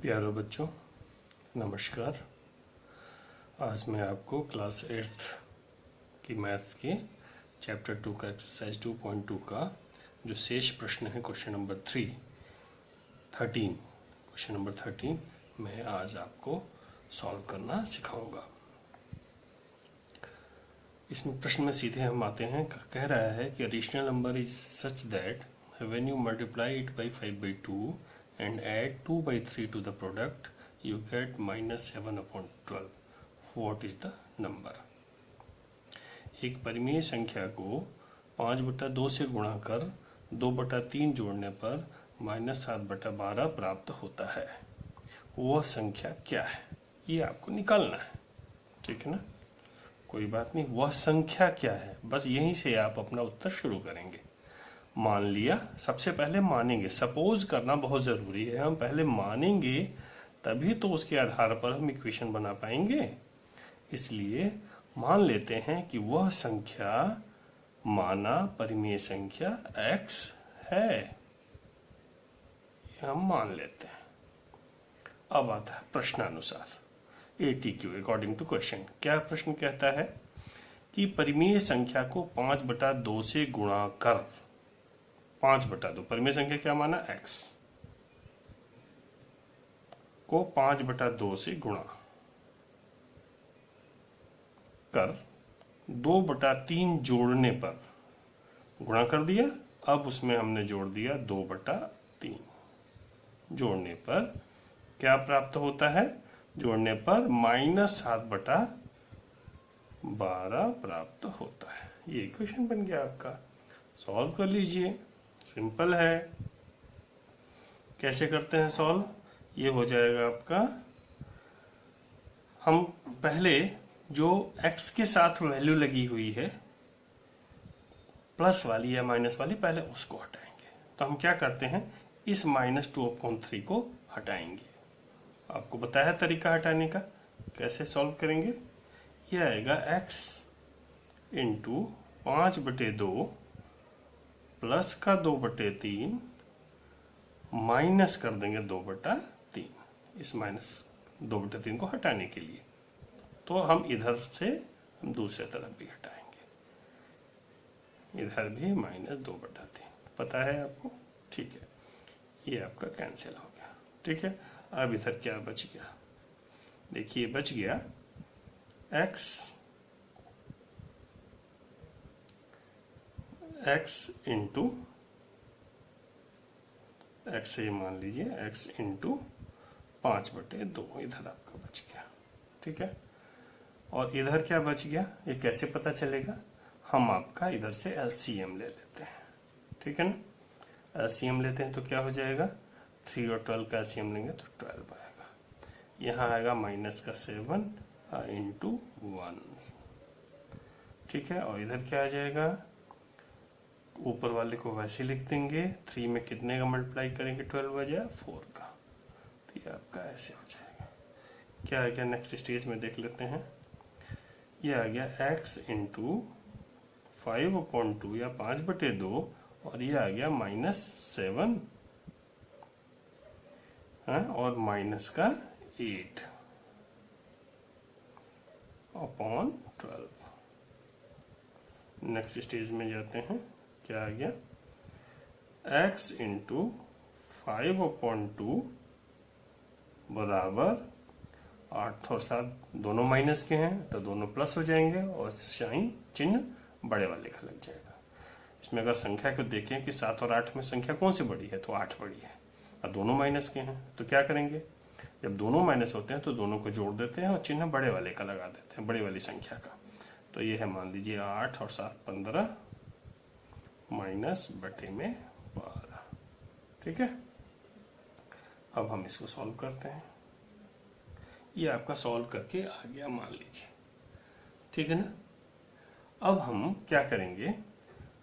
प्यारे बच्चों, नमस्कार। आज मैं आपको क्लास 8th की मैथ्स के चैप्टर 2 का एक्सरसाइज 2.2 का जो शेष प्रश्न है क्वेश्चन नंबर 13 मैं आज आपको सॉल्व करना सिखाऊंगा। इसमें प्रश्न में सीधे हम आते हैं। कह रहा है कि rational number is such that when you multiply it by 5/2 and add 2/3 to the product, you get -7/12. What is the number? एक परिमेय संख्या को 5/2 से गुणा कर 2/3 जोड़ने पर -7/12 प्राप्त होता है। वह संख्या क्या है, ये आपको निकालना है। ठीक है ना, कोई बात नहीं। वह संख्या क्या है, बस यहीं से आप अपना उत्तर शुरू करेंगे। मान लिया, सबसे पहले मानेंगे। सपोज करना बहुत ज़रूरी है। हम पहले मानेंगे तभी तो उसके आधार पर हम इक्वेशन बना पाएंगे। इसलिए मान लेते हैं कि वह संख्या माना परिमेय संख्या x है, हम मान लेते हैं। अब आता है प्रश्नानुसार ATQ अकॉर्डिंग टू क्वेश्चन। क्या प्रश्न कहता है कि परिमेय संख्या को 5/2 से गुणा कर 5/2 परिमेय संख्या क्या माना x को 5/2 से गुणा कर 2/3 जोड़ने पर, गुणा कर दिया, अब उसमें हमने जोड़ दिया 2/3। जोड़ने पर क्या प्राप्त होता है? जोड़ने पर -7/12 प्राप्त होता है। ये इक्वेशन बन गया आपका। सॉल्व कर लीजिए, सिंपल है। कैसे करते हैं सॉल्व? ये हो जाएगा आपका, हम पहले जो x के साथ वैल्यू लगी हुई है प्लस वाली या माइनस वाली, पहले उसको हटाएंगे। तो हम क्या करते हैं, इस -2/3 को हटाएंगे। आपको बताया तरीका हटाने का, कैसे सॉल्व करेंगे। ये आएगा x इंटू 5/2 प्लस का 2/3 माइनस कर देंगे 2/3, इस -2/3 को हटाने के लिए। तो हम इधर से हम दूसरे तरफ भी हटाएंगे, इधर भी -2/3। पता है आपको? ठीक है, ये आपका कैंसिल हो गया। ठीक है, अब इधर क्या बच गया? देखिए बच गया x इंटू x, ये मान लीजिए x इंटू 5/2 इधर आपका बच गया। ठीक है, और इधर क्या बच गया, ये कैसे पता चलेगा? हम आपका इधर से LCM ले लेते हैं। ठीक है ना, LCM लेते हैं तो क्या हो जाएगा, 3 और 12 का LCM लेंगे तो 12 आएगा। यहाँ आएगा -7 इंटू 1। ठीक है, और इधर क्या आ जाएगा, ऊपर वाले को वैसे लिख देंगे। 3 में कितने का मल्टीप्लाई करेंगे, 12 बजाय 4 का, तो ये आपका ऐसे हो जाएगा। क्या आ गया, नेक्स्ट स्टेज में देख लेते हैं। ये आ गया x इंटू 5/2 या 5/2, और ये आ गया -7 और माइनस का 8/12। नेक्स्ट स्टेज में जाते हैं। क्या आ गया, x इंटू 5/2 बराबर 8 और 7 दोनों माइनस के हैं तो दोनों प्लस हो जाएंगे, और साइन चिन्ह बड़े वाले का लग जाएगा। इसमें अगर संख्या को देखें कि 7 और 8 में संख्या कौन सी बड़ी है, तो 8 बड़ी है, और दोनों माइनस के हैं। तो क्या करेंगे, जब दोनों माइनस होते हैं तो दोनों को जोड़ देते हैं और चिन्ह बड़े वाले का लगा देते हैं, बड़ी वाली संख्या का। तो ये है, मान लीजिए 8 और 7 15 -12। ठीक है, अब हम इसको सॉल्व करते हैं। ये आपका सॉल्व करके आ गया, मान लीजिए। ठीक है ना, अब हम क्या करेंगे,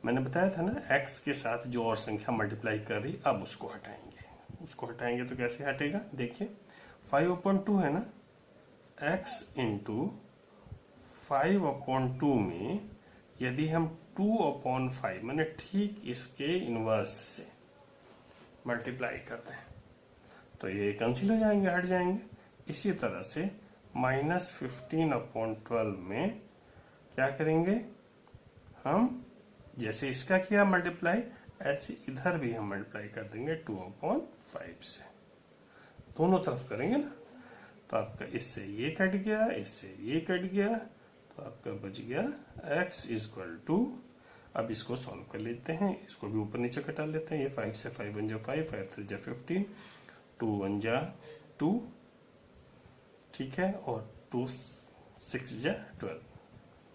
मैंने बताया था ना, x के साथ जो और संख्या मल्टीप्लाई कर रही, अब उसको हटाएंगे। उसको हटाएंगे तो कैसे हटेगा, देखिए 5/2 है ना, x इंटू 5/2 में यदि हम 2/5 मैंने ठीक इसके इनवर्स से मल्टीप्लाई करते हैं तो ये कैंसिल हो जाएंगे, हट जाएंगे। इसी तरह से -15/12 में क्या करेंगे हम, जैसे इसका किया मल्टीप्लाई, ऐसे इधर भी हम मल्टीप्लाई कर देंगे 2/5 से, दोनों तरफ करेंगे ना। तो आपका इससे ये कट गया, इससे ये कट गया, तो आपका बच गया x = अब इसको सॉल्व कर लेते हैं, इसको भी ऊपर नीचे कटा लेते हैं। ये 5 से 5 1 जा 5, 5 3 जा 15, 2 1 जा 2, ठीक है, और 2 6 जा 12,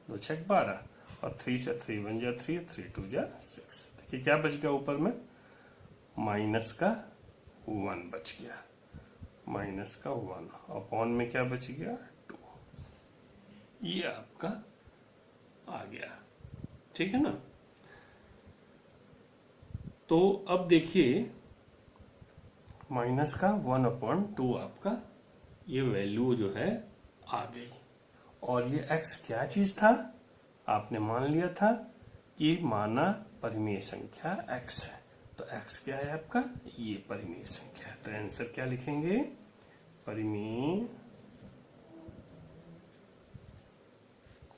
2 6 12, और 3 से 3 1 जा 3, 3 2 जा 6। देखिए क्या बच गया ऊपर में, माइनस का 1 बच गया, माइनस का 1 अपॉन में क्या बच गया 2। ये आपका आ गया, ठीक है ना। तो अब देखिए माइनस का 1/2 आपका ये वैल्यू जो है आ गई। और ये x क्या चीज था, आपने मान लिया था कि माना परिमेय संख्या x है, तो x क्या है आपका, ये परिमेय संख्या है। तो आंसर क्या लिखेंगे, परिमेय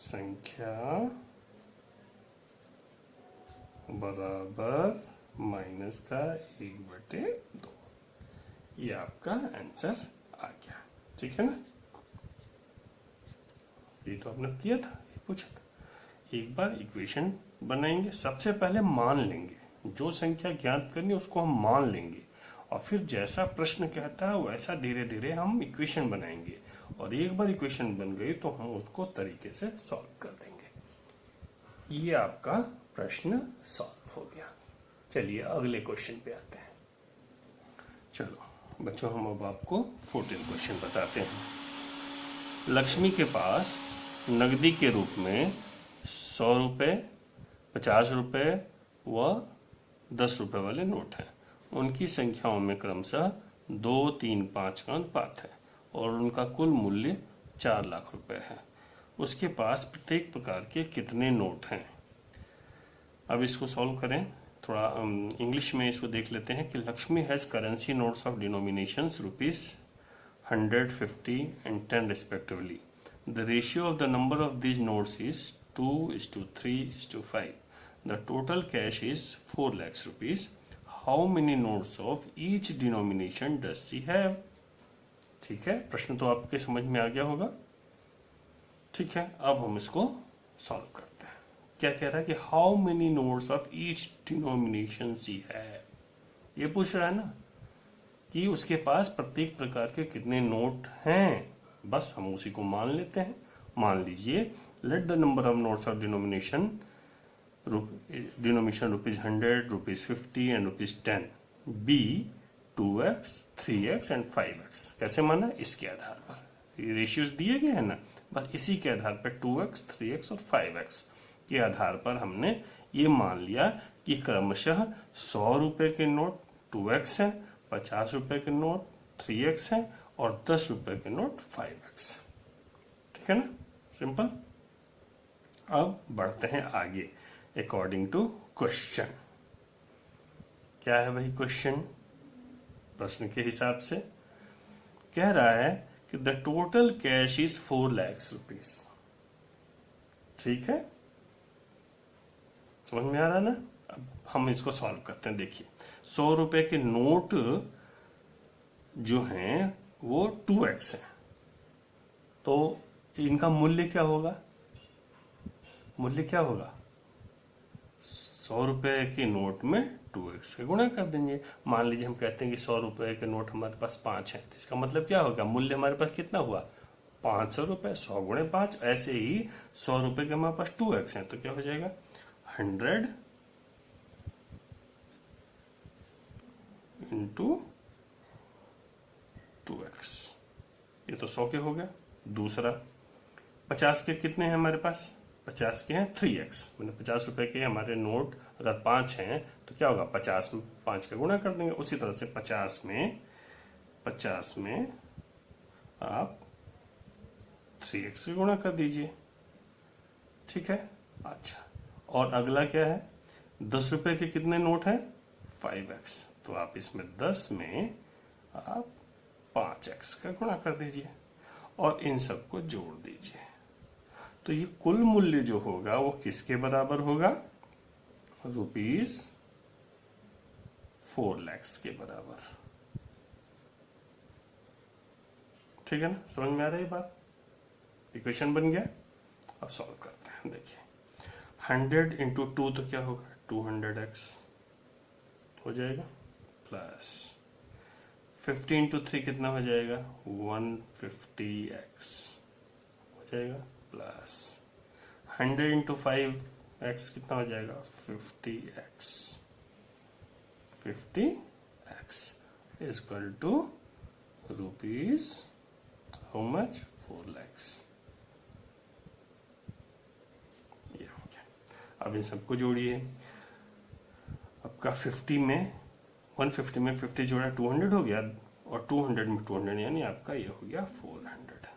संख्या बराबर माइनस का 1/2। ये आपका आंसर आ गया, ठीक है ना। ये तो आपने किया था, ये पूछा था। एक बार इक्वेशन बनाएंगे, सबसे पहले मान लेंगे, जो संख्या ज्ञात करनी है उसको हम मान लेंगे, और फिर जैसा प्रश्न कहता है वैसा धीरे धीरे हम इक्वेशन बनाएंगे, और एक बार इक्वेशन बन गई तो हम उसको तरीके से सॉल्व कर देंगे। ये आपका प्रश्न सॉल्व हो गया। चलिए अगले क्वेश्चन पे आते हैं। चलो बच्चों, हम अब आपको 14 क्वेश्चन बताते हैं। लक्ष्मी के पास नकदी के रूप में 100 रुपये, 50 रुपये व 10 रुपये वाले नोट हैं। उनकी संख्याओं में क्रमशः 2, 3, 5 का अनुपात है और उनका कुल मूल्य 4 लाख रुपए है। उसके पास प्रत्येक प्रकार के कितने नोट हैं। अब इसको सॉल्व करें, थोड़ा इंग्लिश में इसको देख लेते हैं कि Lakshmi has currency notes of denominations ₹100, 50 and 10 respectively. The ratio of the number of these notes is 2:3:5. The total cash is 4 lakhs rupees. How many notes of each denomination does she have? ठीक है, प्रश्न तो आपके समझ में आ गया होगा। ठीक है, अब हम इसको सॉल्व करते हैं। क्या कह रहा है कि how many notes of each denomination सी है, ये पूछ रहा है ना कि उसके पास प्रत्येक प्रकार के कितने नोट हैं। बस हम उसी को मान लेते हैं। मान लीजिए, let the number of notes of denomination ₹100, ₹50 and ₹10 be 2x, 3x and 5x। कैसे माना, इसके आधार पर ये रेशियोज दिए गए हैं ना, बस इसी के आधार पर 2x, 3x और 5x के आधार पर हमने ये मान लिया कि क्रमशः 100 रुपए के नोट 2x है, 50 रुपए के नोट 3x है और 10 रुपए के नोट 5x। ठीक है ना, सिंपल। अब बढ़ते हैं आगे अकॉर्डिंग टू क्वेश्चन। क्या है भाई क्वेश्चन, प्रश्न के हिसाब से कह रहा है कि the total cash is 4 lakhs rupees। ठीक है, समझ में आ रहा ना। अब हम इसको सॉल्व करते हैं। देखिए 100 रुपए के नोट जो हैं वो 2x है, तो इनका मूल्य क्या होगा, मूल्य क्या होगा, 100 रुपए के नोट में 2x के गुणा कर देंगे। मान लीजिए हम कहते हैं कि 100 रुपए के नोट हमारे पास 5 है, तो इसका मतलब क्या होगा, मूल्य हमारे पास कितना हुआ 500 रुपए। 100 गुणे 5, ऐसे ही 100 रुपए के हमारे पास 2x है, तो क्या हो जाएगा 100 इंटू 2x। ये तो 100 के हो गया। दूसरा 50 के कितने हैं हमारे पास, 50 के हैं 3x, मतलब 50 रुपए के हमारे नोट अगर 5 हैं तो क्या होगा 50 में 5 का गुणा कर देंगे। उसी तरह से 50 में आप 3x से गुणा कर दीजिए। ठीक है, अच्छा। और अगला क्या है, 10 रुपए के कितने नोट हैं 5x, तो आप इसमें 10 में आप 5x का गुणा कर दीजिए और इन सबको जोड़ दीजिए। तो ये कुल मूल्य जो होगा वो किसके बराबर होगा? ₹4 लाख के बराबर। ठीक है ना, समझ में आ रही है बात? इक्वेशन बन गया। अब सॉल्व करते हैं। देखिए 100 इंटू 2 तो क्या होगा? 200x हो जाएगा, प्लस 50 इंटू 3 कितना हो जाएगा? 150x हो जाएगा, प्लस 100 इंटू 5x कितना हो जाएगा? 50x। 50x is equal to rupees how much? 4 lakhs। ये हो गया। अब इन सबको जोड़िए। आपका 50 में 150 में 50 जोड़ा 200 हो गया, और 200 में 200 यानी आपका ये हो गया 400।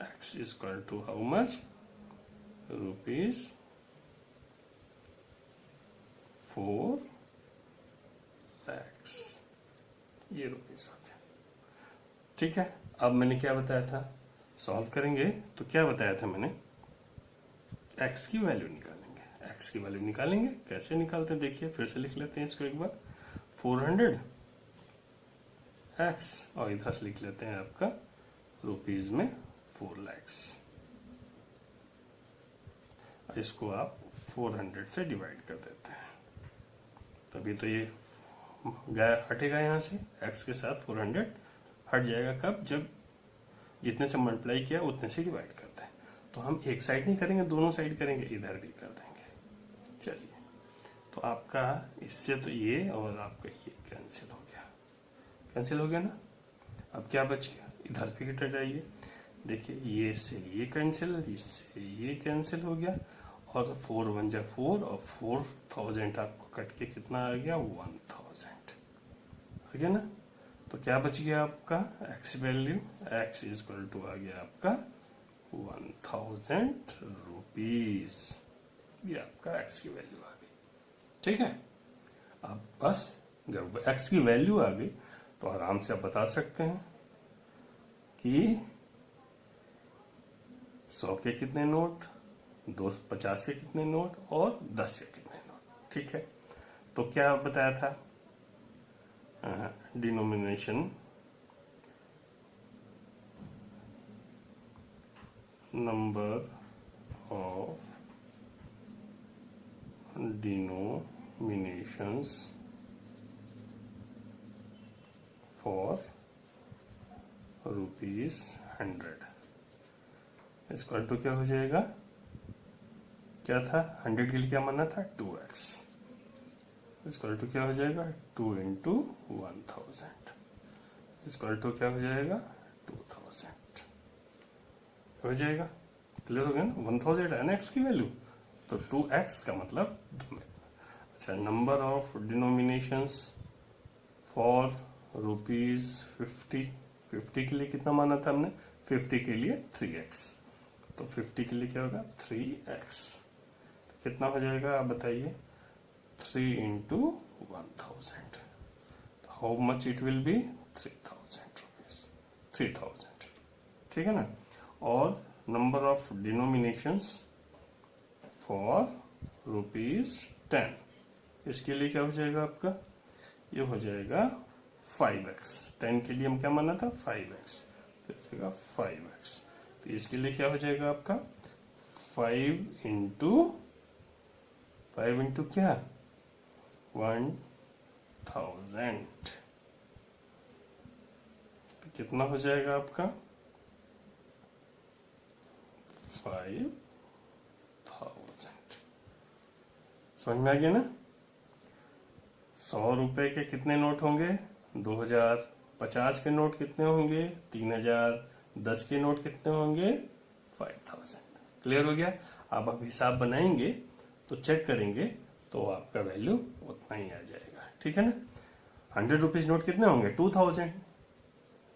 x is equal to how much? Rupees 4 lakhs। ये रुपीज हो गया। ठीक है। अब मैंने क्या बताया था? सॉल्व करेंगे तो क्या बताया था मैंने? x की वैल्यू निकालेंगे। x की वैल्यू निकालेंगे, कैसे निकालते हैं देखिए, फिर से लिख लेते हैं इसको एक बार। 400 x और इधर से लिख लेते हैं आपका रुपीज में 4 lakhs। इसको आप 400 से डिवाइड कर देते हैं, तभी तो ये गया, हटेगा यहाँ से। x के साथ 400 हट जाएगा कब? जब जितने से मल्टीप्लाई किया उतने से डिवाइड करते हैं। तो हम एक साइड नहीं करेंगे, दोनों साइड करेंगे, इधर भी कर देंगे। चलिए, तो आपका इससे तो ये और आपका ये कैंसिल हो गया। कैंसिल हो गया ना। अब क्या बच गया? इधर भी हट जाइए। देखिए ये से ये कैंसिल, इससे ये कैंसिल हो गया, और 4 1 जा 4 और 4000 आपको कट के कितना आ गया? 1000 आ गया ना। तो क्या बच गया आपका? x value, x is equal to आ गया आपका 1000 रुपीज। ये आपका x की वैल्यू आ गई। ठीक है। अब बस जब x की वैल्यू आ गई तो आराम से आप बता सकते हैं कि 100 के कितने नोट, 250 के कितने नोट और 10 के कितने नोट। ठीक है। तो क्या बताया था? Denomination number of denominations for ₹100 equal to क्या हो जाएगा? क्या था? 100 के लिए क्या माना था? 2x इक्वल टू क्या हो जाएगा? 2 इंटू 1000 इक्वल टू क्या हो जाएगा? 2000 हो जाएगा। क्लियर हो गया ना। 1000 है ना x की वैल्यू, तो 2x का मतलब। अच्छा, नंबर ऑफ डिनोमिनेशंस फॉर ₹50। 50 के लिए कितना माना था हमने? 50 के लिए 3x, तो 50 के लिए क्या होगा? 3x। तो कितना हो जाएगा आप बताइए? 3 into 1000, how much it will be? 3000 rupees. 3000। ठीक है ना। और नंबर ऑफ डिनोमिनेशंस फॉर ₹10, इसके लिए क्या हो जाएगा आपका? ये हो जाएगा 5x। 10 के लिए हम क्या माना था? 5x, तो जाएगा 5x। तो इसके लिए क्या हो जाएगा आपका? 5 इंटू क्या? 1000। तो कितना हो जाएगा आपका? 5000। समझ में आ गया ना। 100 रुपए के कितने नोट होंगे? 2000। 50 के नोट कितने होंगे? 3000। 10 के नोट कितने होंगे? 5000। क्लियर हो गया। अब आप हिसाब बनाएंगे तो चेक करेंगे तो आपका वैल्यू उतना ही आ जाएगा। ठीक है ना। 100 रुपीज नोट कितने होंगे? 2000।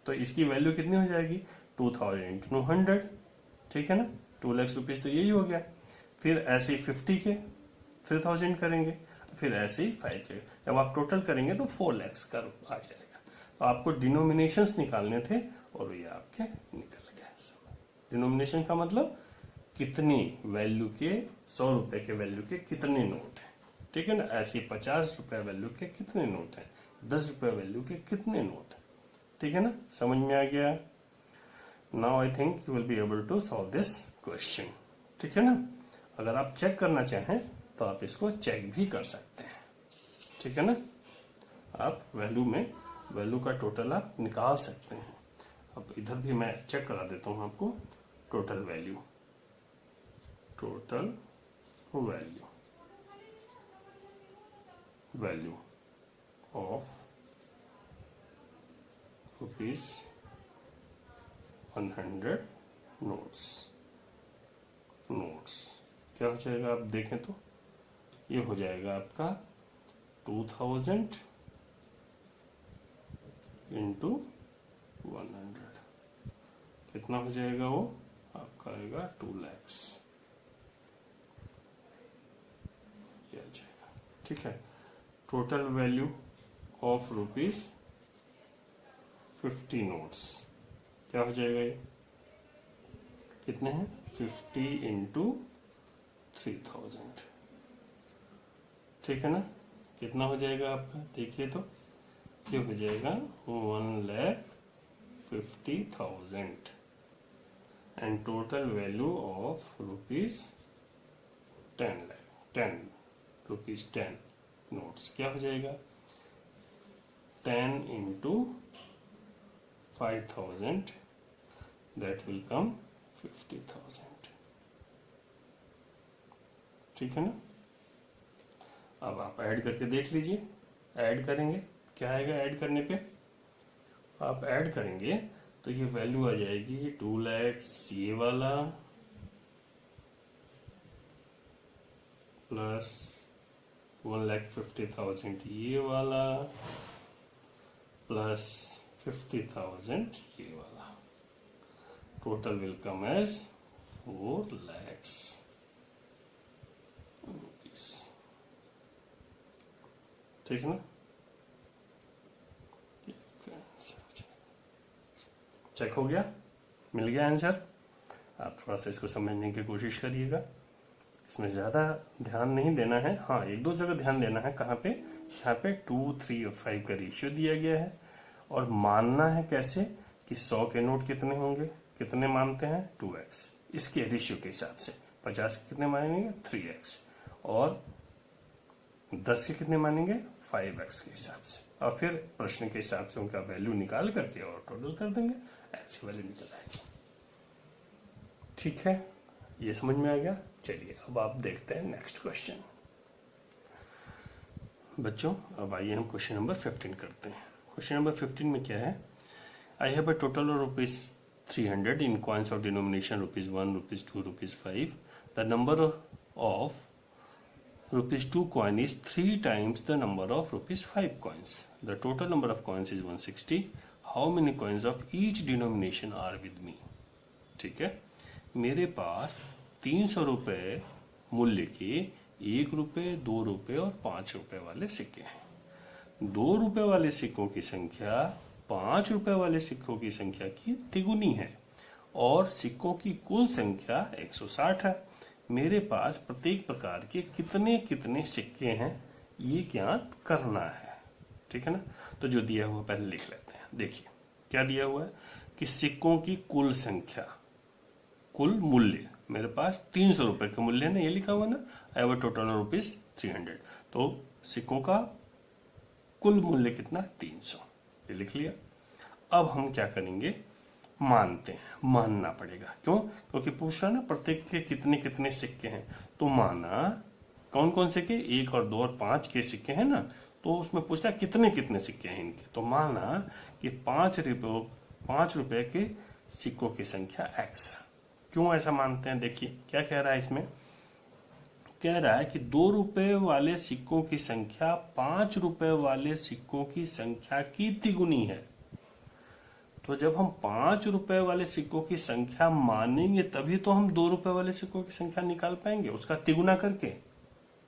तो इसकी वैल्यू कितनी हो जाएगी? 2000 इंटू 100। ठीक है ना। 2 लाख रुपीज तो यही हो गया। फिर ऐसे ही 50 के 3000 करेंगे, फिर ऐसे ही 5 के। जब आप टोटल करेंगे तो 4 लाख का आ जाएगा। आपको डिनोमिनेशंस निकालने थे और ये आपके निकल गए। डिनोमिनेशन का मतलब कितनी वैल्यू के, 100 रुपए के वैल्यू के कितने नोट हैं, ठीक है ना। ऐसे 50 रुपए वैल्यू के कितने नोट हैं, 10 रुपए वैल्यू के कितने नोट हैं, ठीक है ना। समझ में आ गया। Now I think you will be able to solve this question, ठीक है ना। अगर आप चेक करना चाहें तो आप इसको चेक भी कर सकते हैं, ठीक है ना। आप वैल्यू का टोटल आप निकाल सकते हैं। अब इधर भी मैं चेक करा देता हूं आपको। टोटल वैल्यू ऑफ ₹100 नोट्स क्या हो जाएगा, आप देखें तो ये हो जाएगा आपका 2000 इंटू 100, कितना हो जाएगा वो आपका आएगा 2 लाख, ये आ जाएगा, ठीक है। टोटल वैल्यू ऑफ ₹50 नोट्स क्या हो जाएगा, ये कितने हैं, 50 इंटू 3000, ठीक है ना। कितना हो जाएगा आपका, देखिए तो ये हो जाएगा 1,50,000 and total value of ₹10 notes क्या हो जाएगा, 10 इंटू 5,000 दैट विल कम 50,000, ठीक है ना। अब आप ऐड करके देख लीजिए। ऐड करेंगे क्या आएगा, ऐड करने पे आप ऐड करेंगे तो ये वैल्यू आ जाएगी 2 लाख ये वाला प्लस 1,50,000 ये वाला प्लस 50,000 ये वाला, total will come as 4 lakh rupees, ठीक है ना। चेक हो गया, मिल गया आंसर। आप थोड़ा सा इसको समझने की कोशिश करिएगा, इसमें ज़्यादा ध्यान नहीं देना है। हाँ, एक दो जगह ध्यान देना है। कहाँ पे, यहाँ पे 2, 3 और 5 का रेशियो दिया गया है और मानना है कैसे कि 100 के नोट कितने होंगे, कितने मानते हैं 2x, इसके रेशियो के हिसाब से। 50 के कितने मानेंगे 3x और 10 के कितने मानेंगे 5x के हिसाब से, और फिर प्रश्न के हिसाब से उनका वैल्यू निकाल करके और टोटल कर देंगे, एक्स वैल्यू निकल आएगी, ठीक है। ये समझ में आ गया। चलिए अब आप देखते हैं नेक्स्ट क्वेश्चन। बच्चों अब आइए हम क्वेश्चन नंबर 15 करते हैं। क्वेश्चन नंबर 15 में क्या है, I have a total of ₹300 in coins of denomination ₹1, ₹2, ₹5. The number of ₹2 coin is 3 times the number of ₹5 coins. The total number of coins is 160. How many coins of each denomination are with me? ठीक है, मेरे पास 300 रुपए मूल्य के 1 रुपए, 2 रुपए और 5 रुपए वाले सिक्के हैं। 2 रुपए वाले सिक्कों की संख्या 5 रुपए वाले सिक्कों की संख्या की तिगुनी है और सिक्कों की कुल संख्या 160 है। मेरे पास प्रत्येक प्रकार के कितने कितने सिक्के हैं ये ज्ञात करना है, ठीक है ना। तो जो दिया हुआ पहले लिख लेते हैं। देखिए क्या दिया हुआ है कि सिक्कों की कुल संख्या, कुल मूल्य, मेरे पास 300 रुपए का मूल्य है ना, ये लिखा हुआ ना, I have a total of ₹300। तो सिक्कों का कुल मूल्य कितना, 300, ये लिख लिया। अब हम क्या करेंगे, मानते हैं, मानना पड़ेगा। क्यों, क्योंकि पूछ रहा ना प्रत्येक के कितने कितने सिक्के हैं। तो माना कौन कौन से के, 1 और 2 और 5 के सिक्के हैं ना, तो उसमें पूछता है कितने कितने सिक्के हैं इनके। तो माना कि 5 रुपए के सिक्कों की संख्या x। क्यों ऐसा मानते हैं, देखिए क्या कह रहा है इसमें, कह रहा है कि 2 रुपए वाले सिक्कों की संख्या 5 रुपए वाले सिक्कों की संख्या की तिगुनी है। तो जब हम 5 रुपए वाले सिक्कों की संख्या मानेंगे तभी तो हम 2 रुपए वाले सिक्कों की संख्या निकाल पाएंगे, उसका तिगुना करके।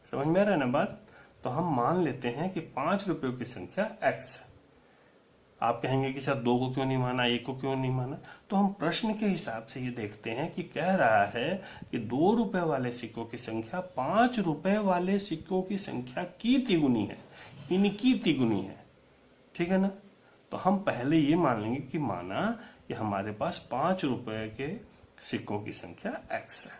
समझ में आ रहा है ना बात। तो हम मान लेते हैं कि 5 रुपयों की संख्या x है। आप कहेंगे कि सर 2 को क्यों नहीं माना, 1 को क्यों नहीं माना? तो हम प्रश्न के हिसाब से ये देखते हैं कि कह रहा है कि 2 रुपए वाले सिक्कों की संख्या 5 रुपए वाले सिक्कों की संख्या की तिगुनी है, इनकी तिगुनी है, ठीक है ना। तो हम पहले ये मान लेंगे कि माना कि हमारे पास 5 रुपए के सिक्कों की संख्या x है,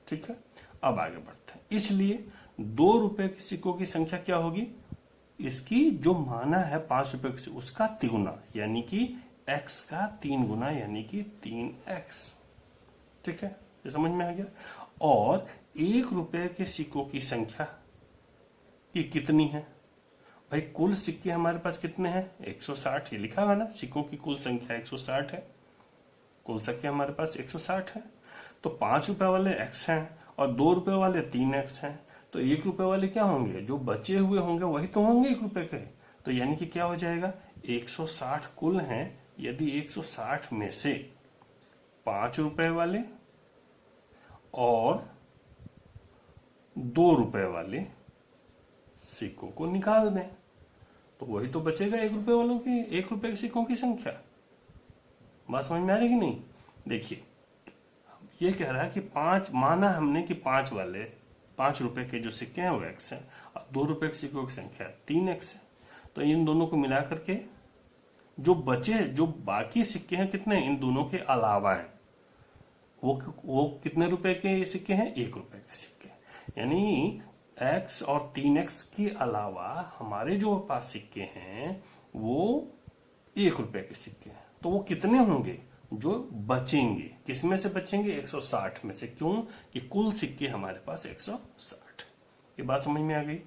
ठीक है। अब आगे बढ़ते हैं। इसलिए 2 रुपए के सिक्कों की संख्या क्या होगी? इसकी जो माना है 5 रुपए की, उसका तिगुना, यानी कि x का 3 गुना, यानी कि 3x, ठीक है, ये समझ में आ गया। और 1 रुपए के सिक्कों की संख्या की कितनी है भाई? कुल सिक्के हमारे पास कितने हैं? 160, ये लिखा हुआ ना, सिक्कों की कुल संख्या 160 है, कुल सिक्के हमारे पास 160 है। तो 5 रुपए वाले x हैं और 2 रुपए वाले 3x हैं, तो 1 रुपए वाले क्या होंगे? जो बचे हुए होंगे वही तो होंगे 1 रुपए के। तो यानी कि क्या हो जाएगा? 160 कुल हैं। यदि 160 में से 5 रुपए वाले और 2 रुपए वाले सिक्कों को निकाल दें तो वही तो बचेगा 1 रुपए वालों की, 1 रुपए के सिक्कों की संख्या। बात समझ में आ रही कि नहीं? देखिए, ये कह रहा है कि 5 माना हमने कि 5 रुपए के जो सिक्के हैं वो x है और 2 रुपए के सिक्कों की संख्या 3x है। तो इन दोनों को मिला करके जो बचे, जो बाकी सिक्के हैं कितने, इन दोनों के अलावा हैं, वो कितने रुपए के सिक्के हैं? 1 रुपए के सिक्के। यानी x और 3x के अलावा हमारे जो पास सिक्के हैं वो 1 रुपए के सिक्के हैं। तो वो कितने होंगे जो बचेंगे? किसमें से बचेंगे? 160 में से। क्यों? कि कुल सिक्के हमारे पास 160। ये बात समझ में आ गई?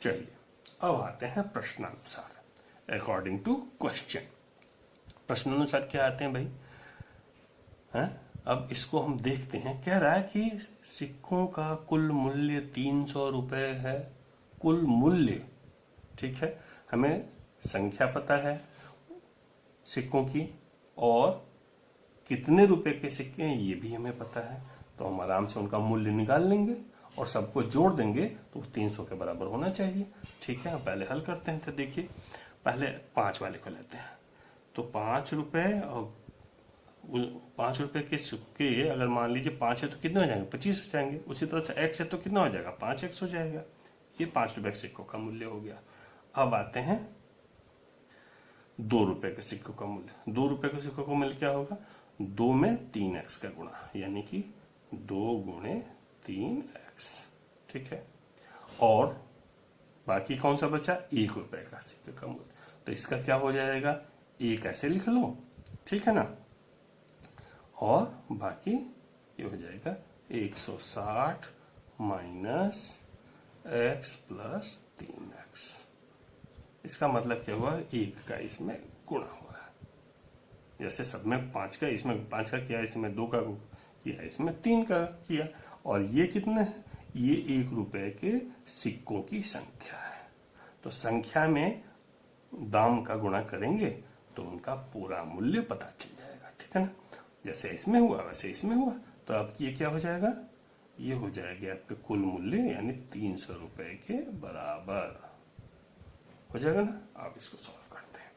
चलिए अब आते हैं प्रश्नानुसार, अकॉर्डिंग टू क्वेश्चन। प्रश्नानुसार क्या आते हैं भाई? हैं? अब इसको हम देखते हैं। कह रहा है कि सिक्कों का कुल मूल्य 300 रुपए है, कुल मूल्य, ठीक है। हमें संख्या पता है सिक्कों की और कितने रुपए के सिक्के हैं ये भी हमें पता है, तो हम आराम से उनका मूल्य निकाल लेंगे और सबको जोड़ देंगे तो 300 के बराबर होना चाहिए, ठीक है। पहले हल करते हैं। तो देखिए, पहले 5 वाले को लेते हैं। तो 5 रुपए और 5 रुपए के सिक्के अगर मान लीजिए 5 है तो कितने हो जाएंगे? 25 हो जाएंगे। उसी तरह से x है तो कितना हो जाएगा? 5x हो जाएगा। ये 5 रुपए के सिक्कों का मूल्य हो गया। अब आते हैं 2 रुपए के सिक्कों का मूल्य। 2 रुपए के सिक्कों का मूल्य क्या होगा? 2 में 3x का गुणा, यानी कि 2 गुणे 3x, ठीक है। और बाकी कौन सा बचा? 1 रुपए का सिक्के का मूल्य। तो इसका क्या हो जाएगा? 1 ऐसे लिख लो, ठीक है ना, और बाकी ये हो जाएगा 160 माइनस x प्लस 3x। इसका मतलब क्या हुआ? 1 का इसमें गुणा हो रहा है। जैसे सब में 5 का, इसमें 5 का किया, इसमें 2 का किया, इसमें 3 का किया। और ये कितने हैं? ये 1 रुपए के सिक्कों की संख्या है। तो संख्या में दाम का गुणा करेंगे तो उनका पूरा मूल्य पता चल जाएगा, ठीक है ना। जैसे इसमें हुआ वैसे इसमें हुआ। तो अब ये क्या हो जाएगा? ये हो जाएगा आपका कुल मूल्य, यानी 300 रुपए के बराबर हो जाएगा ना। आप इसको सॉल्व करते हैं,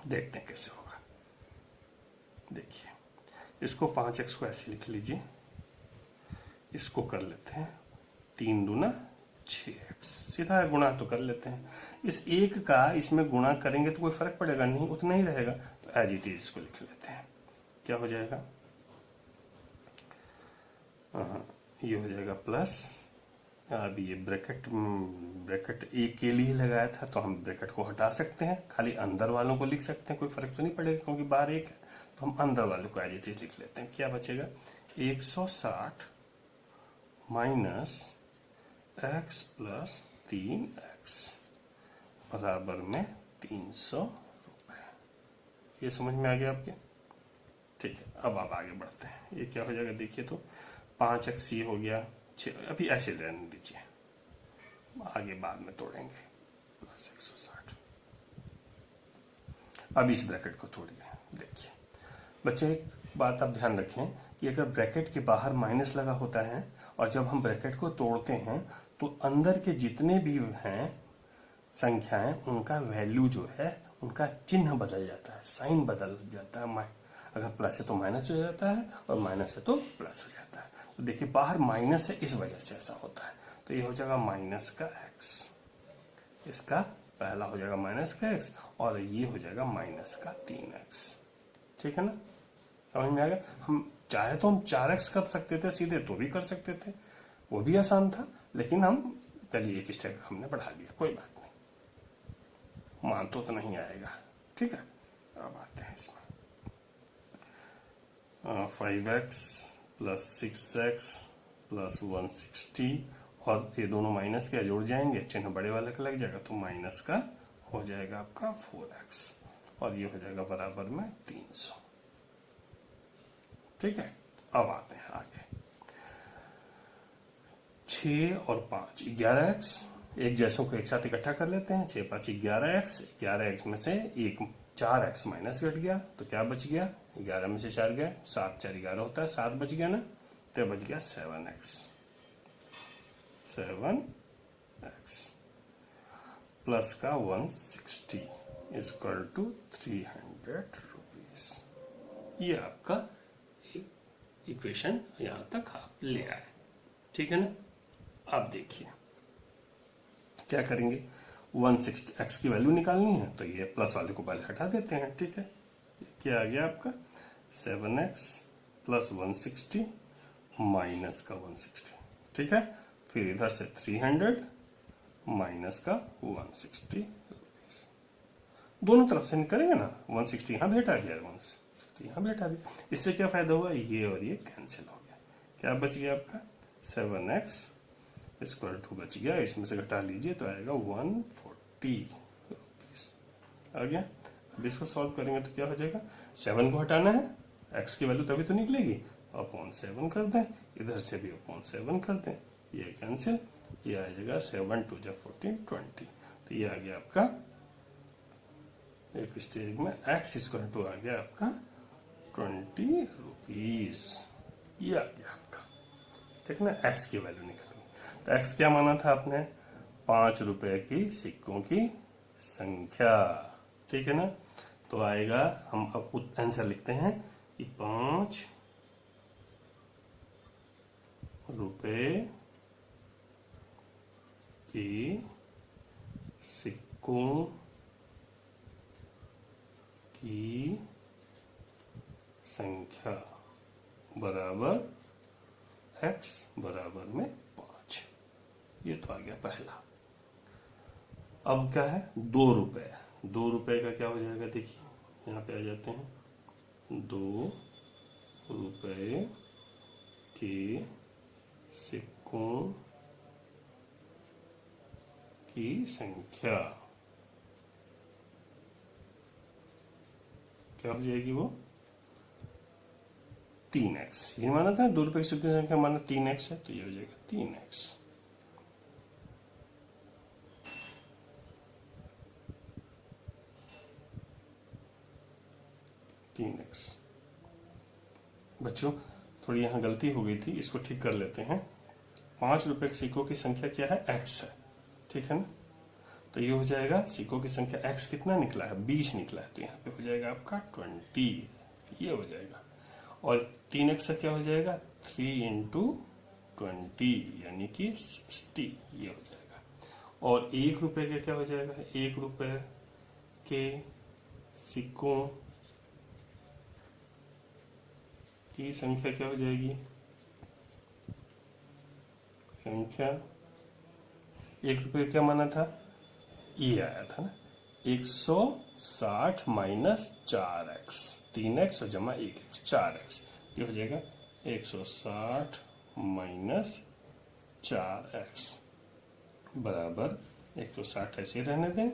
देखते हैं कैसे होगा। देखिए, इसको 5x को ऐसे लिख लीजिए, इसको कर लेते हैं 3 दूना 6x, सीधा गुणा तो कर लेते हैं। इस 1 का इसमें गुणा करेंगे तो कोई फर्क पड़ेगा नहीं, उतना ही रहेगा। तो एज इट इज इसको लिख लेते हैं। क्या हो जाएगा? ये हो जाएगा प्लस, अभी ये ब्रैकेट ए के लिए लगाया था तो हम ब्रैकेट को हटा सकते हैं, खाली अंदर वालों को लिख सकते हैं, कोई फर्क तो नहीं पड़ेगा क्योंकि बाहर 1 है। तो हम अंदर वालों को एज इट इज लिख लेते हैं। क्या बचेगा? 160 माइनस x प्लस 3x बराबर में 300 रुपए। ये समझ में आ गया आपके? ठीक है, अब आप आगे बढ़ते हैं। ये क्या हो जाएगा? देखिए, तो 5x ये हो गया 6, अभी ऐसे रहने दीजिए, आगे बाद में तोड़ेंगे, प्लस 160। अब इस ब्रैकेट को तोड़िए। देखिए बच्चों, एक बात आप ध्यान रखें कि अगर ब्रैकेट के बाहर माइनस लगा होता है और जब हम ब्रैकेट को तोड़ते हैं तो अंदर के जितने भी हैं संख्याएं, उनका वैल्यू जो है उनका चिन्ह बदल जाता है, साइन बदल जाता है। अगर प्लस है तो माइनस हो जाता है और माइनस है तो प्लस हो जाता है। तो देखिए बाहर माइनस है, इस वजह से ऐसा होता है। तो ये हो जाएगा माइनस का एक्स, इसका पहला हो जाएगा माइनस का एक्स और ये हो जाएगा माइनस का 3x। ठीक है ना, समझ में आ गया। हम चाहे तो हम 4x कर सकते थे सीधे, तो भी कर सकते थे, वो भी आसान था, लेकिन हम चलिए एक स्टेप हमने बढ़ा लिया, कोई बात नहीं, मान तो नहीं आएगा। ठीक है, अब आते हैं इसमें 5x प्लस 6x प्लस 160 और ये दोनों माइनस के जोड़ जाएंगे, चिन्ह बड़े वाले का लग जाएगा, तो माइनस का हो जाएगा आपका 4x और ये हो जाएगा बराबर में 300। ठीक है, अब आते हैं आगे 6 और 5 11x, एक जैसों को एक साथ इकट्ठा कर लेते हैं। 6 5 11x, 11x में से एक 4x माइनस घट गया तो क्या बच गया, 11 में से 4 गए, 7 4 11 होता है, 7 बच गया ना, तो बच गया 7x प्लस का 160 इक्वल टू 300 रुपीज। ये आपका इक्वेशन यहां तक आप ले आए। ठीक है ना, अब देखिए क्या करेंगे, 160x की वैल्यू निकालनी है तो ये प्लस वाले को पहले हटा देते हैं। ठीक है, क्या आ गया आपका 7x प्लस 160 माइनस का 160। ठीक है, फिर इधर से 300 माइनस का 160 रुपीज, दोनों तरफ से निकलेंगे ना, 160 यहाँ बैठा गया, 160 यहाँ बैठा गया। इससे क्या फायदा हुआ, ये और ये कैंसिल हो गया, क्या बच गया आपका 7x स्क्वायर टू बच गया, इसमें से घटा लीजिए तो आएगा 140 रुपीज आ गया। अब इसको सॉल्व करेंगे तो क्या हो जाएगा, 7 को हटाना है, x की वैल्यू तभी तो निकलेगी, अपॉन 7 कर दें, इधर से भी अपॉन 7 कर दें, ये कैंसिल, ये आ जाएगा 7 2 14 20। तो ये आ गया आपका एक स्टेज में x स्क्वायर टू आ गया आपका 20 रुपीज, ये आ गया आपका। ठीक ना, x की वैल्यू निकल, तो x क्या माना था आपने, 5 रुपए की सिक्कों की संख्या। ठीक है ना, तो आएगा, हम अब आंसर लिखते हैं कि 5 रुपए की सिक्कों की संख्या बराबर x बराबर में 5। ये तो आ गया पहला। अब क्या है, 2 रुपए, 2 रुपए का क्या हो जाएगा, देखिए यहाँ पे आ जाते हैं, 2 रुपए के सिक्कों की संख्या क्या हो जाएगी, वो 3x, ये माना था 2 रुपए की सिक्कों की संख्या माना 3x है, तो ये हो जाएगा 3x। बच्चों थोड़ी यहाँ गलती हो गई थी, इसको ठीक कर लेते हैं। 5 रुपए के सिक्कों की संख्या क्या है, x है। ठीक है ना, तो ये हो जाएगा सिक्कों की संख्या x कितना निकला है, 20 निकला है, तो यहाँ पे हो जाएगा आपका 20, ये हो जाएगा। और 3x से क्या हो जाएगा, 3 इंटू 20 यानी कि 60, ये हो जाएगा। और 1 रुपए का क्या हो जाएगा, 1 रुपए के सिक्कों की संख्या क्या हो जाएगी, संख्या 1 रुपए क्या माना था, ये आया था ना, 160 माइनस 4x, 3x और जमा 1x 4x, ये हो जाएगा 160 माइनस 4x बराबर 160 ऐसे रहने दें,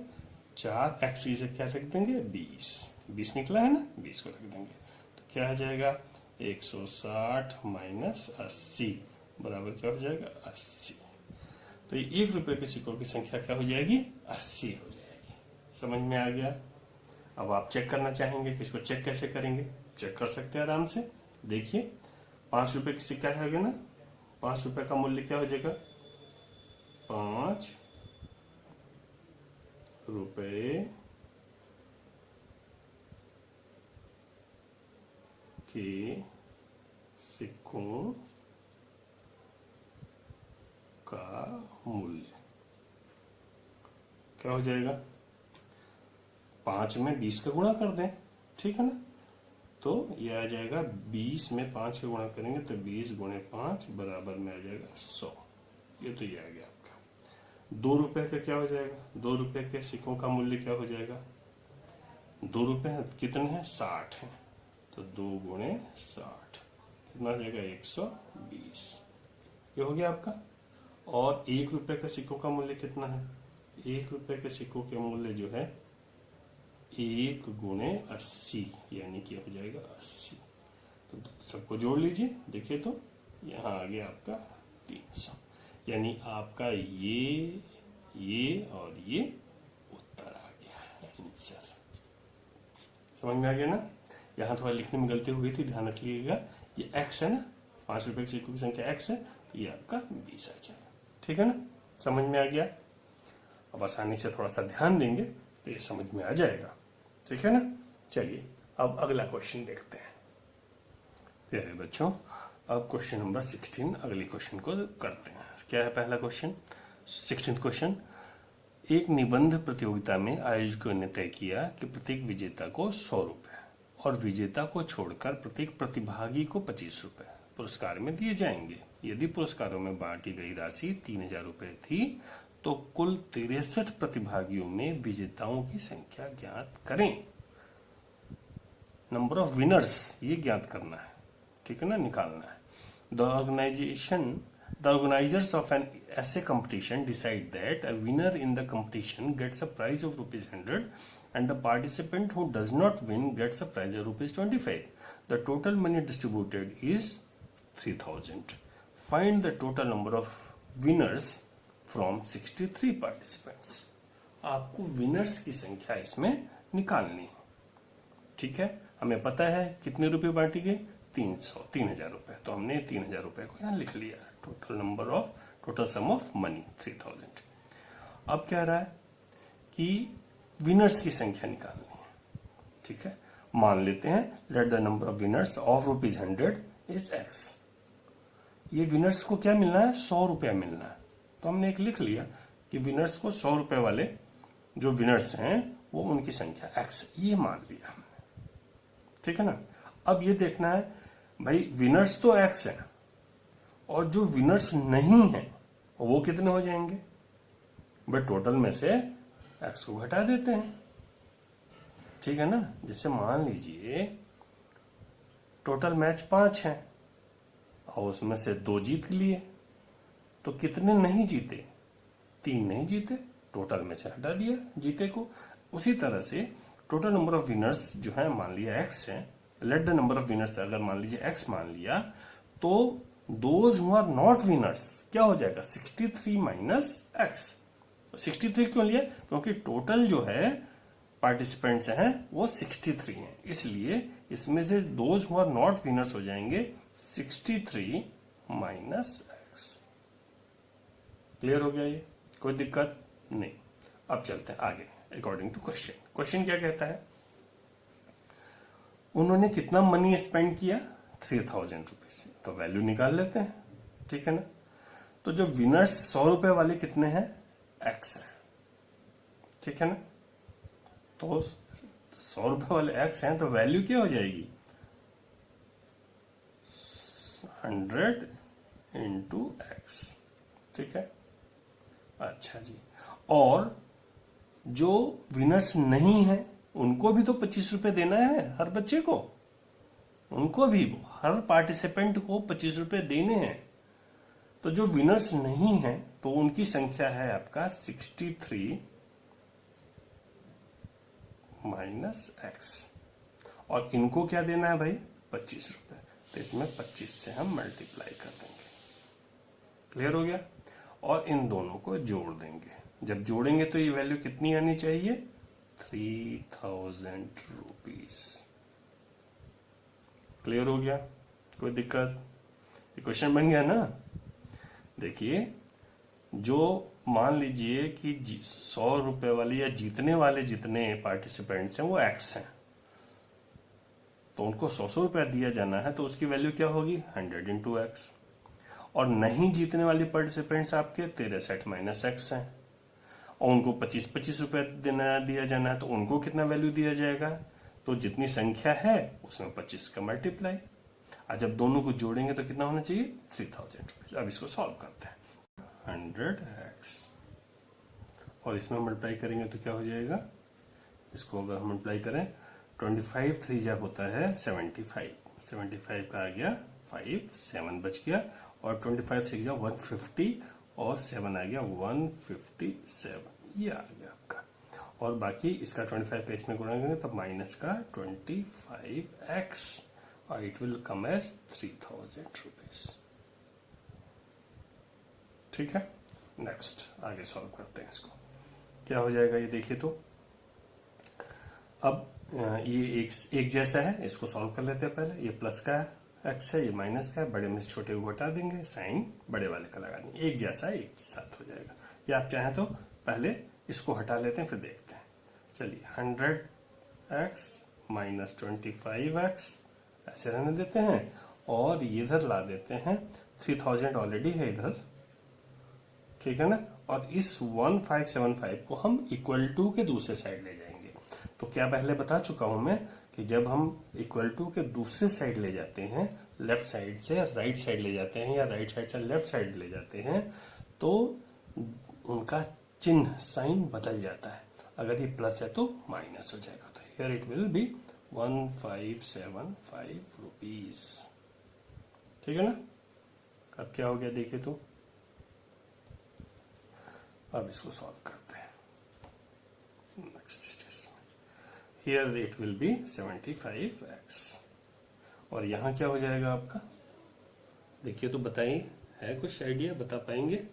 4x से क्या लिख देंगे, 20 निकला है ना, 20 को रख देंगे, तो क्या आ जाएगा 160 माइनस 80 बराबर क्या हो जाएगा 80। तो ये 1 रुपए के सिक्कों की संख्या क्या हो जाएगी, 80 हो जाएगी। समझ में आ गया। अब आप चेक करना चाहेंगे कि इसको चेक कैसे करेंगे, चेक कर सकते हैं आराम से। देखिए 5 रुपए की सिक्का है ना, 5 रुपए का मूल्य क्या हो जाएगा, 5 रुपए के सिक्कों का मूल्य क्या हो जाएगा? 5 में 20 का गुणा कर दें, ठीक है ना, तो ये आ जाएगा 20 में 5 का गुणा करेंगे तो 20 गुणे 5 बराबर में आ जाएगा 100। ये तो ये आ गया आपका। 2 रुपए का क्या हो जाएगा? 2 रुपए के सिक्कों का मूल्य क्या हो जाएगा? 2 रुपए कितने हैं? 60 हैं, तो 2 गुणे 60 कितना आ जाएगा? 120। ये हो गया आपका। और 1 रुपए का सिक्कों का मूल्य कितना है? 1 रुपए के सिक्कों के मूल्य जो है 1 गुणे 80 यानी कि हो जाएगा 80। तो सबको जोड़ लीजिए, देखिए तो यहाँ आ गया आपका 300, यानी आपका ये और ये उत्तर आ गया, आंसर। समझ में आ गया ना? यहाँ थोड़ा लिखने में गलती हो गई थी, ध्यान रखिएगा। ये x है ना, 5 रुपए के सिक्कों की संख्या x है, ये आपका 20 आ जाएगा, ठीक है ना? समझ में आ गया? अब आसानी से थोड़ा सा ध्यान देंगे तो ये समझ में आ जाएगा, ठीक है ना? चलिए अब अगला क्वेश्चन देखते हैं प्यारे बच्चों। अब क्वेश्चन नंबर 16 अगले क्वेश्चन को करते हैं। क्या है पहला क्वेश्चन? 16th question. एक निबंध प्रतियोगिता में आयोजकों ने तय किया कि प्रत्येक विजेता को 100 रुपए और विजेता को छोड़कर प्रत्येक प्रतिभागी को 25 रुपए पुरस्कार में दिए जाएंगे। यदि पुरस्कारों में बांटी गई राशि 3000 रुपए थी तो कुल 63 प्रतिभागियों में विजेताओं की संख्या ज्ञात करें। नंबर ऑफ विनर्स ये ज्ञात करना है, ठीक है ना, निकालना है। The organizers of an essay competition decide that a winner in the competition gets a prize of ₹100 and the participant who does not win gets a prize of ₹25. The total money distributed is 3000. Find the total number of winners from 63 participants. आपको winners की संख्या इसमें निकालनी है, ठीक है। हमें पता है कितने रुपए बांटी गए? 3000 रुपए, तो हमने 3000 रुपए को यहाँ लिख लिया। Total sum of money 3000। अब क्या रहा है कि विनर्स की संख्या निकालनी है, ठीक है। मान लेते हैं late the number of winners of ₹100 is x। ये विनर्स को क्या मिलना है? 100 रुपया मिलना है, तो हमने एक लिख लिया कि विनर्स को 100 रुपए वाले जो विनर्स हैं वो उनकी संख्या x, ये मान लिया हमने, ठीक है ना। अब ये देखना है भाई विनर्स तो x है और जो विनर्स नहीं है वो कितने हो जाएंगे? भाई टोटल में से x को घटा देते हैं, ठीक है ना। जैसे मान लीजिए टोटल मैच 5 है और उसमें से 2 जीत लिए, तो कितने नहीं जीते? 3 नहीं जीते, टोटल में से हटा दिया जीते को। उसी तरह से टोटल नंबर ऑफ विनर्स जो है मान लिया x है, let the number of winners अगर मान लीजिए x मान लिया, तो those who are not winners क्या हो जाएगा? 63 माइनस x। 63 क्यों लिया? क्योंकि टोटल जो है पार्टिसिपेंट्स हैं वो 63 हैं, इसलिए इसमें से those who are not winners हो जाएंगे 63 माइनस x। क्लियर हो गया? ये कोई दिक्कत नहीं। अब चलते हैं आगे अकॉर्डिंग टू क्वेश्चन। क्वेश्चन क्या कहता है? उन्होंने कितना मनी स्पेंड किया? 3000 रुपीज। तो वैल्यू निकाल लेते हैं, ठीक है ना। तो जो विनर्स 100 रुपए वाले कितने हैं? x है, ठीक है ना। तो 100 रुपए वाले x हैं, तो वैल्यू क्या हो जाएगी? 100 इंटू x, ठीक है। अच्छा जी, और जो विनर्स नहीं है उनको भी तो 25 रुपए देना है हर बच्चे को, उनको भी हर पार्टिसिपेंट को 25 रुपए देने हैं। तो जो विनर्स नहीं है तो उनकी संख्या है आपका 63 माइनस x, और इनको क्या देना है भाई? 25 रुपए। तो इसमें 25 से हम मल्टीप्लाई कर देंगे। क्लियर हो गया? और इन दोनों को जोड़ देंगे। जब जोड़ेंगे तो ये वैल्यू कितनी आनी चाहिए? 3000 रुपीज। क्लियर हो गया? कोई दिक्कत? ये क्वेश्चन बन गया ना। देखिए, जो मान लीजिए कि 100 रुपए वाले या जीतने वाले जितने पार्टिसिपेंट्स हैं वो x हैं, तो उनको 100 रुपया दिया जाना है, तो उसकी वैल्यू क्या होगी 100 इंटू एक्स। और नहीं जीतने वाले पार्टिसिपेंट्स आपके 13 सेट माइनस एक्स हैं, और उनको 25-25 रुपया दिया जाना है, तो उनको कितना वैल्यू दिया जाएगा, तो जितनी संख्या है उसमें 25 का मल्टीप्लाई। आज जब दोनों को जोड़ेंगे तो कितना होना चाहिए 3000 रुपीज। अब इसको सॉल्व करते हैं 100x और इसमें मल्टीप्लाई करेंगे तो क्या हो जाएगा, इसको अगर हम मल्टीप्लाई करें 25 3 जा होता है 75 का आ गया 5 7 बच गया, और 25 6 जा 150 और 7 आ गया 157, ये आ गया आपका। और बाकी इसका 25 का इसमें गुणा करेंगे तब माइनस का 25x और it will come as 3000 rupees. ठीक है, नेक्स्ट आगे सॉल्व करते हैं इसको, क्या हो जाएगा ये देखिए। तो अब ये एक जैसा है, इसको सॉल्व कर लेते हैं पहले। ये प्लस का एक्स है, ये माइनस का है, बड़े में से छोटे को हटा देंगे, साइन बड़े वाले का लगा देंगे, एक जैसा एक साथ हो जाएगा। या आप चाहें तो पहले इसको हटा लेते हैं फिर देखते हैं। चलिए 100x माइनस 25x ऐसे रहने देते हैं, और इधर ला देते हैं 3000 ऑलरेडी है इधर, ठीक है ना। और इस 1575 को हम इक्वल टू के दूसरे साइड ले जाएंगे। तो क्या पहले बता चुका हूं मैं कि जब हम इक्वल टू के दूसरे साइड ले जाते हैं, लेफ्ट साइड से राइट साइड ले जाते हैं या राइट साइड से लेफ्ट साइड ले जाते हैं, तो उनका चिन्ह साइन बदल जाता है। अगर ये प्लस है तो माइनस हो जाएगा, तो here it will be 1575 rupees. ठीक है ना। अब क्या हो गया देखिए, तो अब इसको सॉल्व करते हैं नेक्स्ट स्टेज में। Here it will be 75x और यहां क्या हो जाएगा आपका, देखिए तो बताइए, है कुछ आइडिया, बता पाएंगे।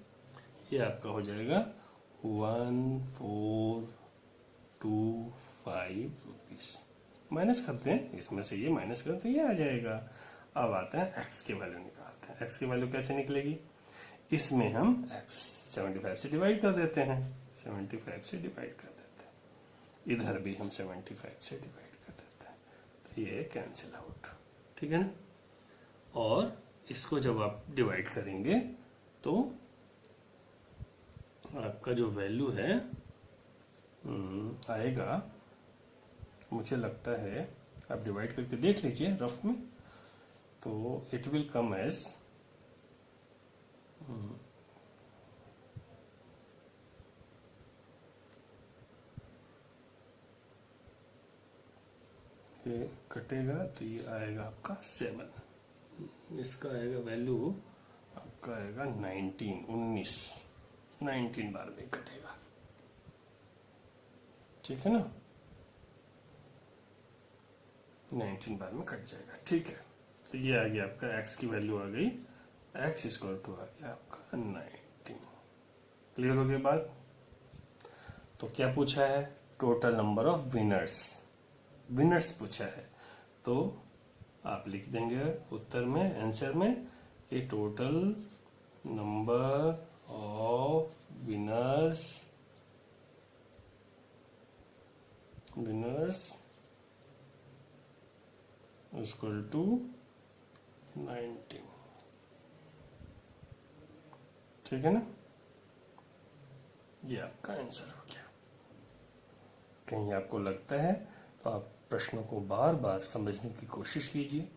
ये आपका हो जाएगा 1425 रुपीज। माइनस करते हैं, इसमें से ये माइनस करते हैं, ये आ जाएगा। अब आते हैं एक्स की वैल्यू निकालते हैं। एक्स की वैल्यू कैसे निकलेगी, इसमें हम एक्स 75 से डिवाइड कर देते हैं, 75 से डिवाइड कर देते हैं, इधर भी हम 75 से डिवाइड कर देते हैं, तो ये कैंसिल आउट। ठीक है ना। और इसको जब आप डिवाइड करेंगे तो आपका जो वैल्यू है आएगा, मुझे लगता है आप डिवाइड करके देख लीजिए रफ में, तो इट विल कम एज ये कटेगा तो ये आएगा आपका 7, इसका आएगा वैल्यू आपका आएगा 19 बार में कटेगा। ठीक है ना, 19 बार में कट जाएगा। ठीक है, तो ये आ गया आपका x की वैल्यू आ गई, x इक्वल टू आ गया आपका 19। क्लियर हो गई बात। तो क्या पूछा है, टोटल नंबर ऑफ विनर्स पूछा है, तो आप लिख देंगे उत्तर में, आंसर में, कि total number of winners equal to 19। ठीक है ना, ये आपका आंसर हो गया। कहीं आपको लगता है तो आप प्रश्नों को बार बार समझने की कोशिश कीजिए,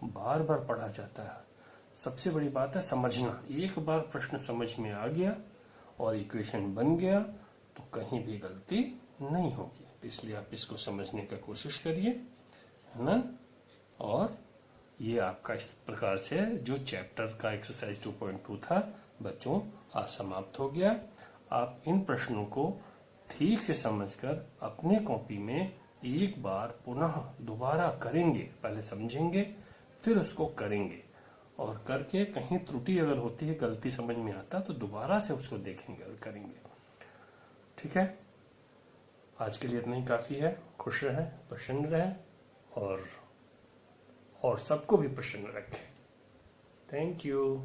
बार बार पढ़ा जाता है। सबसे बड़ी बात है समझना। एक बार प्रश्न समझ में आ गया और इक्वेशन बन गया तो कहीं भी गलती नहीं होगी। तो इसलिए आप इसको समझने का कोशिश करिए, है ना। और ये आपका इस प्रकार से जो चैप्टर का एक्सरसाइज 2.2 था बच्चों आज समाप्त हो गया। आप इन प्रश्नों को ठीक से समझकर अपने कॉपी में एक बार पुनः दोबारा करेंगे, पहले समझेंगे फिर उसको करेंगे, और करके कहीं त्रुटि अगर होती है, गलती समझ में आता तो दोबारा से उसको देखेंगे और करेंगे। ठीक है, आज के लिए इतना ही काफी है। खुश रहें, प्रसन्न रहें और सबको भी प्रसन्न रखें। Thank you.